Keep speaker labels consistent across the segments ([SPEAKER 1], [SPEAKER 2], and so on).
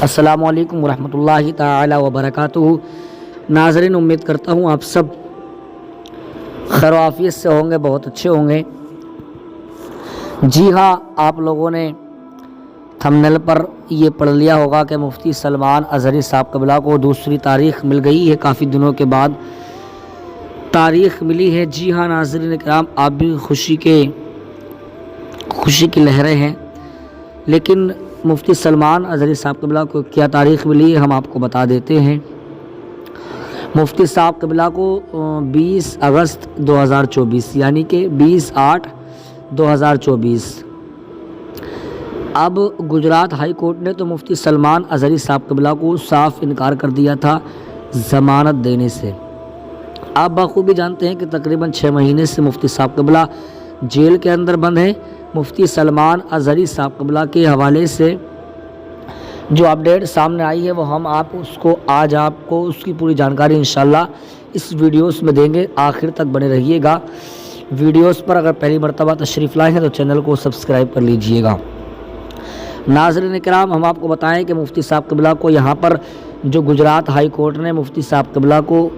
[SPEAKER 1] السلام علیکم ورحمۃ اللہ تعالی وبرکاتہ۔ ناظرین، امید کرتا ہوں آپ سب خیر و عافیت سے ہوں گے، بہت اچھے ہوں گے۔ جی ہاں، آپ لوگوں نے تھمبنیل پر یہ پڑھ لیا ہوگا کہ مفتی سلمان اظہری صاحب قبلہ کو دوسری تاریخ مل گئی ہے، کافی دنوں کے بعد تاریخ ملی ہے۔ جی ہاں ناظرین کرام، آپ بھی خوشی کی لہریں ہیں، لیکن مفتی سلمان اظہری صاحب قبلہ کو کیا تاریخ ملی ہے ہم آپ کو بتا دیتے ہیں۔ مفتی صاحب قبلہ کو 20 اگست 2024 یعنی کہ 20/8/2024 اب گجرات ہائی کورٹ نے تو مفتی سلمان اظہری صاحب قبلہ کو صاف انکار کر دیا تھا ضمانت دینے سے۔ آپ بخوبی جانتے ہیں کہ تقریباً 6 مہینے سے مفتی صاحب قبلہ جیل کے اندر بند ہیں۔ مفتی سلمان اظہری صاحب قبلہ کے حوالے سے جو اپڈیٹ سامنے آئی ہے وہ ہم آج آپ کو اس کی پوری جانکاری انشاءاللہ اس ویڈیوز میں دیں گے، آخر تک بنے رہیے گا۔ ویڈیوز پر اگر پہلی مرتبہ تشریف لائے ہیں تو چینل کو سبسکرائب کر لیجئے گا۔ ناظرین کرام، ہم آپ کو بتائیں کہ مفتی صاحب قبلہ کو یہاں پر جو گجرات ہائی کورٹ نے مفتی صاحب قبلہ کو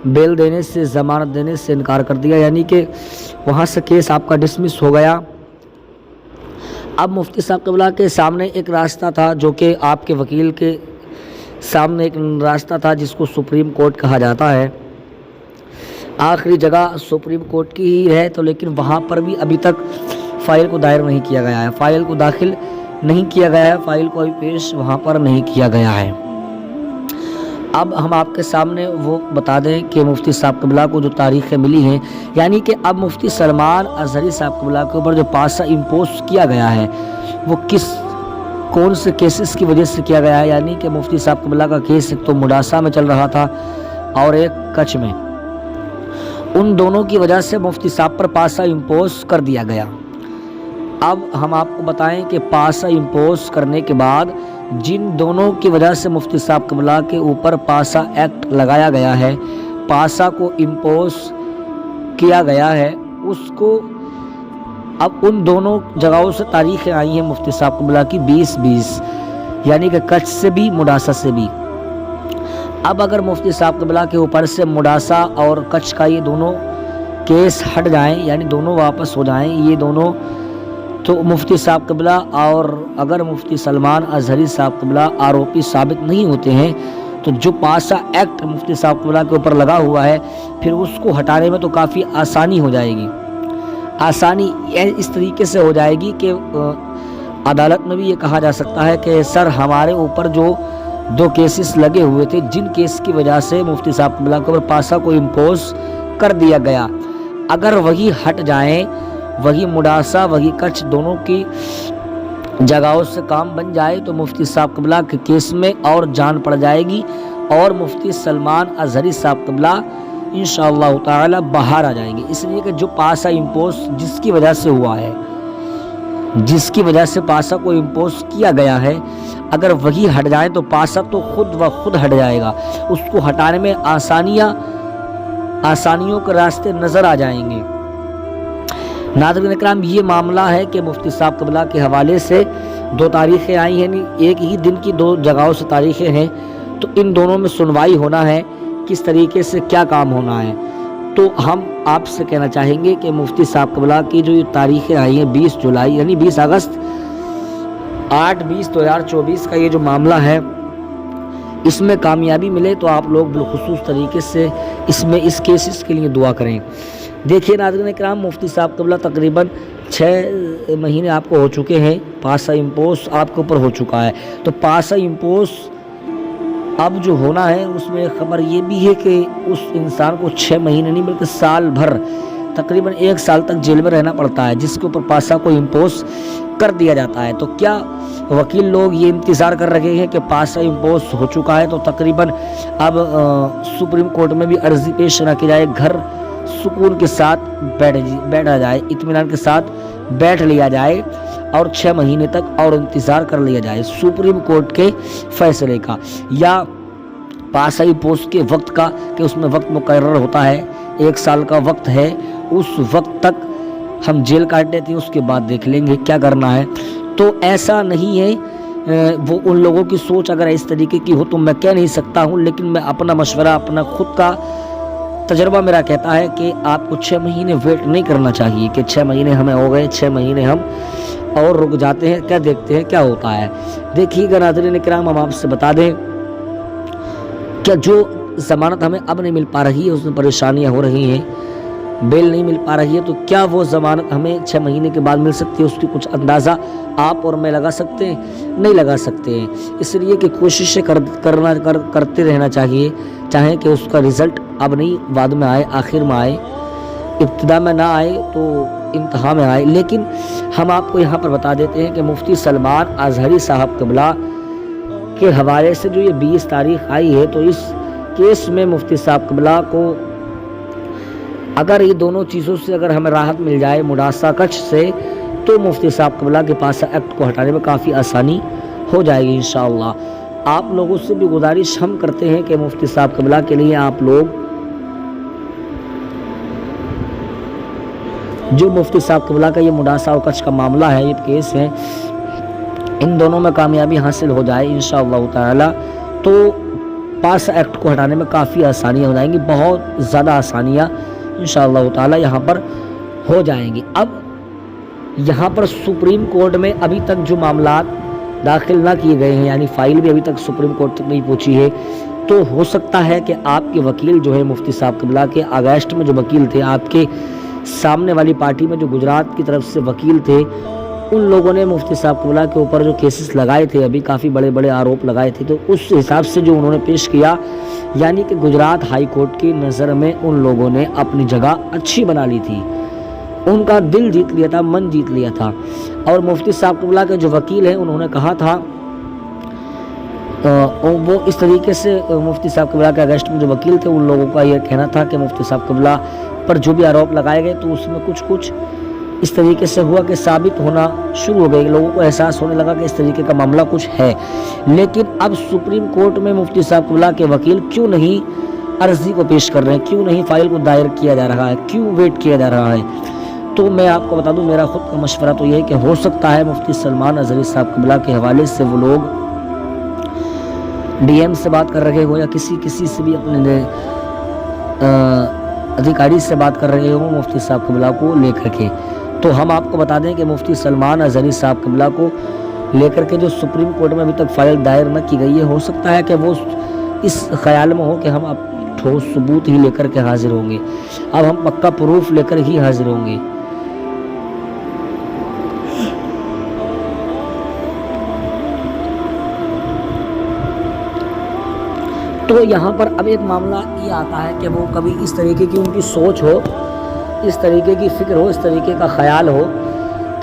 [SPEAKER 1] بیل دینے سے، ضمانت دینے سے انکار کر دیا، یعنی کہ وہاں سے کیس آپ کا ڈسمس ہو گیا۔ اب مفتی صاحب قبلہ کے سامنے ایک راستہ تھا، جو کہ آپ کے وکیل کے سامنے ایک راستہ تھا جس کو سپریم کورٹ کہا جاتا ہے۔ آخری جگہ سپریم کورٹ کی ہی ہے، تو لیکن وہاں پر بھی ابھی تک فائل کو دائر نہیں کیا گیا ہے، فائل کو داخل نہیں کیا گیا ہے، فائل کو ابھی پیش وہاں پر نہیں کیا گیا ہے۔ اب ہم آپ کے سامنے وہ بتا دیں کہ مفتی صاحب قبلہ کو جو تاریخیں ملی ہیں، یعنی کہ اب مفتی سلمان اظہری صاحب قبلہ کے اوپر جو پاسہ امپوز کیا گیا ہے وہ کون سے کیسز کی وجہ سے کیا گیا ہے، یعنی کہ مفتی صاحب قبلہ کا کیس ایک تو مڈاسا میں چل رہا تھا اور ایک کچھ میں، ان دونوں کی وجہ سے مفتی صاحب پر پاسہ امپوز کر دیا گیا۔ اب ہم آپ کو بتائیں کہ پاسہ امپوز کرنے کے بعد جن دونوں کی وجہ سے مفتی صاحب قبلہ کے اوپر پاسہ ایکٹ لگایا گیا ہے، پاسہ کو امپوز کیا گیا ہے، اس کو اب ان دونوں جگہوں سے تاریخیں آئی ہیں مفتی صاحب قبلہ کی 20/20 یعنی کہ کچھ سے بھی مڈاسا سے بھی۔ اب اگر مفتی صاحب قبلہ کے اوپر سے مڈاسا اور کچھ کا یہ دونوں کیس ہٹ جائیں، یعنی دونوں واپس ہو جائیں یہ دونوں، تو مفتی صاحب قبلہ اور اگر مفتی سلمان اظہری صاحب قبلہ آروپی ثابت نہیں ہوتے ہیں تو جو پاسہ ایکٹ مفتی صاحب قبلہ کے اوپر لگا ہوا ہے پھر اس کو ہٹانے میں تو کافی آسانی ہو جائے گی۔ آسانی اس طریقے سے ہو جائے گی کہ عدالت میں بھی یہ کہا جا سکتا ہے کہ سر ہمارے اوپر جو 2 کیسز لگے ہوئے تھے، جن کیس کی وجہ سے مفتی صاحب قبلہ کے اوپر پاسہ کو امپوز کر دیا گیا، اگر وہی ہٹ جائیں، وہی مڈاسا وہی کچھ دونوں کی جگہوں سے کام بن جائے تو مفتی صاحب قبلہ کے کیس میں اور جان پڑ جائے گی اور مفتی سلمان اظہری صاحب قبلہ انشاءاللہ تعالی باہر آ جائیں گے۔ اس لیے کہ جو پاسہ امپوز جس کی وجہ سے ہوا ہے، جس کی وجہ سے پاسہ کو امپوز کیا گیا ہے، اگر وہی ہٹ جائے تو پاسہ تو خود بخود ہٹ جائے گا، اس کو ہٹانے میں آسانیوں کے راستے نظر آ جائیں گے۔ ناظرین اکرام، یہ معاملہ ہے کہ مفتی صاحب قبلہ کے حوالے سے 2 تاریخیں آئی ہیں، ایک ہی دن کی 2 جگہوں سے تاریخیں ہیں، تو ان دونوں میں سنوائی ہونا ہے، کس طریقے سے کیا کام ہونا ہے۔ تو ہم آپ سے کہنا چاہیں گے کہ مفتی صاحب قبلہ کی جو تاریخیں آئی ہیں 20 جولائی یعنی 20 اگست 8/20/2024 کا یہ جو معاملہ ہے، اس میں کامیابی ملے تو آپ لوگ بالخصوص طریقے سے اس کیسز کے لیے دعا کریں۔ دیکھیے ناظرین کرام، مفتی صاحب قبلہ تقریباً 6 مہینے آپ کو ہو چکے ہیں، پاسہ امپوز آپ کے اوپر ہو چکا ہے، تو پاسہ امپوز اب جو ہونا ہے اس میں خبر یہ بھی ہے کہ اس انسان کو 6 مہینے نہیں بلکہ سال بھر، تقریباً 1 سال تک جیل میں رہنا پڑتا ہے جس کے اوپر پاسہ کو امپوز کر دیا جاتا ہے۔ تو کیا وکیل لوگ یہ انتظار کر رہے ہیں کہ پاسہ امپوز ہو چکا ہے تو تقریباً اب سپریم کورٹ میں بھی عرضی پیش نہ کی جائے، گھر سکون کے ساتھ بیٹھا جائے، اطمینان کے ساتھ بیٹھ لیا جائے اور 6 مہینے تک اور انتظار کر لیا جائے سپریم کورٹ کے فیصلے کا، یا پاسہ امپوز کے وقت کا، کہ اس میں وقت مقرر ہوتا ہے، 1 سال کا وقت ہے، اس وقت تک ہم جیل کاٹ لیتے ہیں، اس کے بعد دیکھ لیں گے کیا کرنا ہے۔ تو ایسا نہیں ہے وہ ان لوگوں کی سوچ اگر اس طریقے کی ہو تو میں کہہ نہیں سکتا ہوں، لیکن میں اپنا مشورہ، اپنا خود کا تجربہ میرا کہتا ہے کہ آپ کو 6 مہینے ویٹ نہیں کرنا چاہیے کہ 6 مہینے ہمیں ہو گئے، 6 مہینے ہم اور رک جاتے ہیں، کیا دیکھتے ہیں کیا ہوتا ہے۔ دیکھیے گا ناظرین کرام، ہم آپ سے بتا دیں کہ جو ضمانت ہمیں اب نہیں مل پا رہی ہے، اس میں پریشانیاں ہو رہی ہیں، بیل نہیں مل پا رہی ہے، تو کیا وہ ضمانت ہمیں 6 مہینے کے بعد مل سکتی ہے؟ اس کی کچھ اندازہ آپ اور میں لگا سکتے ہیں؟ نہیں لگا سکتے ہیں، اس لیے کہ کوششیں کرتے رہنا چاہیے، چاہیں کہ اس کا رزلٹ اب نہیں بعد میں آئے، آخر میں آئے، ابتدا میں نہ آئے تو انتہا میں آئے۔ لیکن ہم آپ کو یہاں پر بتا دیتے ہیں کہ مفتی سلمان اظہری صاحب قبلہ کے حوالے سے جو یہ 20 تاریخ آئی ہے، تو اس کیس میں مفتی صاحب قبلہ کو اگر یہ دونوں چیزوں سے اگر ہمیں راحت مل جائے، مڈاسا کچھ سے، تو مفتی صاحب قبلہ کے پاس ایکٹ کو ہٹانے میں کافی آسانی ہو جائے گی انشاءاللہ۔ آپ لوگوں سے بھی گزارش ہم کرتے ہیں کہ مفتی صاحب قبلہ کے لیے آپ لوگ جو مفتی صاحب قبلہ کا یہ مڈاسا و کچھ کا معاملہ ہے، یہ کیس ہے، ان دونوں میں کامیابی حاصل ہو جائے انشاءاللہ تعالی، تو پاس ایکٹ کو ہٹانے میں کافی آسانیاں ہو جائیں گی، بہت زیادہ آسانیاں انشاءاللہ تعالی یہاں پر ہو جائیں گی۔ اب یہاں پر سپریم کورٹ میں ابھی تک جو معاملات داخل نہ کیے گئے ہیں، یعنی فائل بھی ابھی تک سپریم کورٹ تک نہیں پہنچی ہے، تو ہو سکتا ہے کہ آپ کے وکیل جو ہے مفتی صاحب قبلہ کے اگست میں جو وکیل تھے، آپ کے سامنے والی پارٹی میں جو گجرات کی طرف سے وکیل تھے، ان لوگوں نے مفتی صاحب قبلہ کے اوپر جو کیسز لگائے تھے، ابھی کافی بڑے بڑے آروپ لگائے تھے، تو اس حساب سے جو انہوں نے پیش کیا، یعنی کہ گجرات ہائی کورٹ کی نظر میں ان لوگوں نے اپنی جگہ اچھی بنا لی تھی، ان کا دل جیت لیا تھا، من جیت لیا تھا۔ اور مفتی صاحب قبلہ کے جو وکیل ہیں، انہوں نے کہا تھا، وہ اس طریقے سے مفتی صاحب قبلہ کے اگست میں جو وکیل تھے، ان لوگوں کا یہ کہنا تھا کہ مفتی صاحب قبلہ پر جو بھی آروپ لگائے گئے، تو اس میں کچھ اس طریقے سے ہوا کہ ثابت ہونا شروع ہو گئی، لوگوں کو احساس ہونے لگا کہ اس طریقے کا معاملہ کچھ ہے۔ لیکن اب سپریم کورٹ میں مفتی صاحب قبلہ کے وکیل کیوں نہیں عرضی کو پیش کر رہے ہیں، کیوں نہیں فائل کو دائر کیا جا رہا ہے، کیوں ویٹ کیا جا رہا ہے؟ تو میں آپ کو بتا دوں، میرا خود کا مشورہ تو یہ ہے کہ ہو سکتا ہے مفتی سلمان اظہری صاحب قبلہ کے حوالے سے وہ لوگ ڈی ایم سے بات کر رہے ہو، یا کسی سے بھی اپنے ادھیکاری سے بات کر رہے ہوں مفتی صاحب قبلہ کو لے کر کے۔ تو ہم آپ کو بتا دیں کہ مفتی سلمان اظہری صاحب قبلہ کو لے کر کے جو سپریم کورٹ میں ابھی تک فائل دائر نہ کی گئی ہے، ہو سکتا ہے کہ وہ اس خیال میں ہو کہ ہم اب ٹھوس ثبوت ہی لے کر کے حاضر ہوں گے، اب ہم پکا پروف لے کر ہی حاضر ہوں گے۔ تو یہاں پر اب ایک معاملہ یہ آتا ہے کہ وہ کبھی اس طریقے کی ان کی سوچ ہو، اس طریقے کی فکر ہو، اس طریقے کا خیال ہو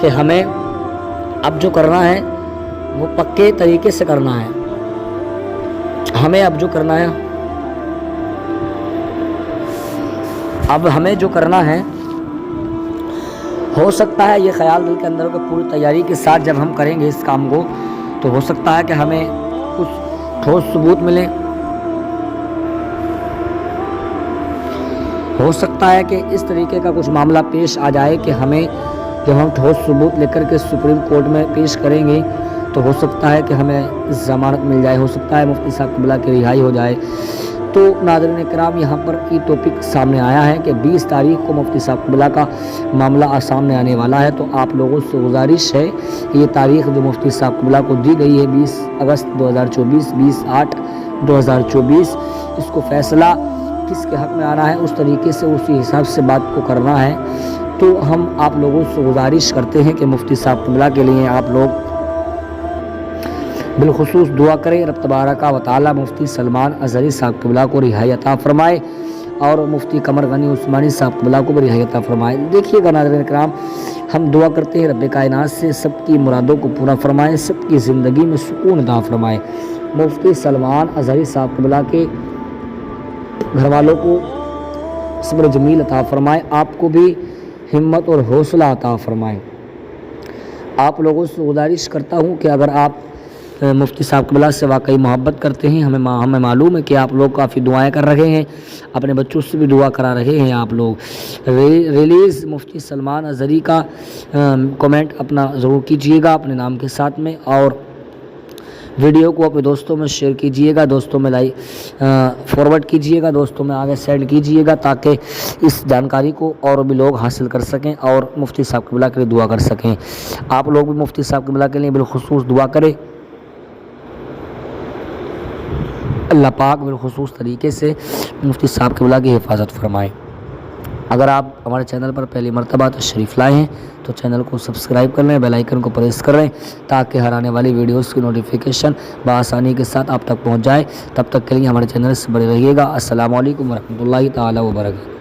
[SPEAKER 1] کہ ہمیں اب جو کرنا ہے وہ پکے طریقے سے کرنا ہے، ہمیں اب جو کرنا ہے، اب ہمیں جو کرنا ہے، ہو سکتا ہے یہ خیال دل کے اندر کو پوری تیاری کے ساتھ جب ہم کریں گے اس کام کو، تو ہو سکتا ہے کہ ہمیں کچھ ٹھوس ثبوت ملے، ہو سکتا ہے کہ اس طریقے کا کچھ معاملہ پیش آ جائے کہ ہمیں جب ہم ٹھوس ثبوت لے کر کے سپریم کورٹ میں پیش کریں گے، تو ہو سکتا ہے کہ ہمیں ضمانت مل جائے، ہو سکتا ہے مفتی صاحب قبلہ کی رہائی ہو جائے۔ تو ناظرین کرام، یہاں پر یہ ٹاپک سامنے آیا ہے کہ 20 تاریخ کو مفتی صاحب قبلہ کا معاملہ سامنے آنے والا ہے، تو آپ لوگوں سے گزارش ہے، یہ تاریخ جو مفتی صاحب قبلہ کو دی گئی ہے 20 اگست 2024، 20/8/2024، اس کو فیصلہ کس کے حق میں آنا ہے، اس طریقے سے اسی حساب سے بات کو کرنا ہے۔ تو ہم آپ لوگوں سے گزارش کرتے ہیں کہ مفتی صاحب قبلہ کے لیے آپ لوگ بالخصوص دعا کریں، رب تبارک و تعالی مفتی سلمان اظہری صاحب قبلہ کو رہائی عطا فرمائے، اور مفتی قمر غنی عثمانی صاحب قبلہ کو بھی رہائی عطا فرمائے۔ دیکھیے گا ناظرین کرام، ہم دعا کرتے ہیں رب کائنات سے سب کی مرادوں کو پورا فرمائے، سب کی زندگی میں سکون عطا فرمائے، مفتی سلمان اظہری صاحب قبلہ کے گھر والوں کو صبر جمیل عطا فرمائے، آپ کو بھی ہمت اور حوصلہ عطا فرمائے۔ آپ لوگوں سے گزارش کرتا ہوں کہ اگر آپ مفتی صاحب قبلہ سے واقعی محبت کرتے ہیں، ہمیں معلوم ہے کہ آپ لوگ کافی دعائیں کر رہے ہیں، اپنے بچوں سے بھی دعا کرا رہے ہیں، آپ لوگ ریلیز مفتی سلمان اظہری کا کمنٹ اپنا ضرور کیجیے گا اپنے نام کے ساتھ میں، اور ویڈیو کو اپنے دوستوں میں شیئر کیجئے گا، دوستوں میں فارورڈ کیجئے گا، دوستوں میں آگے سینڈ کیجئے گا تاکہ اس جانکاری کو اور بھی لوگ حاصل کر سکیں اور مفتی صاحب قبلہ کے لیے دعا کر سکیں۔ آپ لوگ بھی مفتی صاحب قبلہ کے لیے بالخصوص دعا کریں، اللہ پاک بالخصوص طریقے سے مفتی صاحب قبلہ کی حفاظت فرمائے۔ اگر آپ ہمارے چینل پر پہلی مرتبہ تشریف لائے ہیں تو چینل کو سبسکرائب کر لیں، بیل آئیکن کو پریس کر لیں تاکہ ہر آنے والی ویڈیوز کی نوٹیفیکیشن بآسانی کے ساتھ آپ تک پہنچ جائے۔ تب تک کے لیے ہمارے چینل سے بنے رہیے گا۔ السلام علیکم ورحمۃ اللہ تعالی وبرکاتہ۔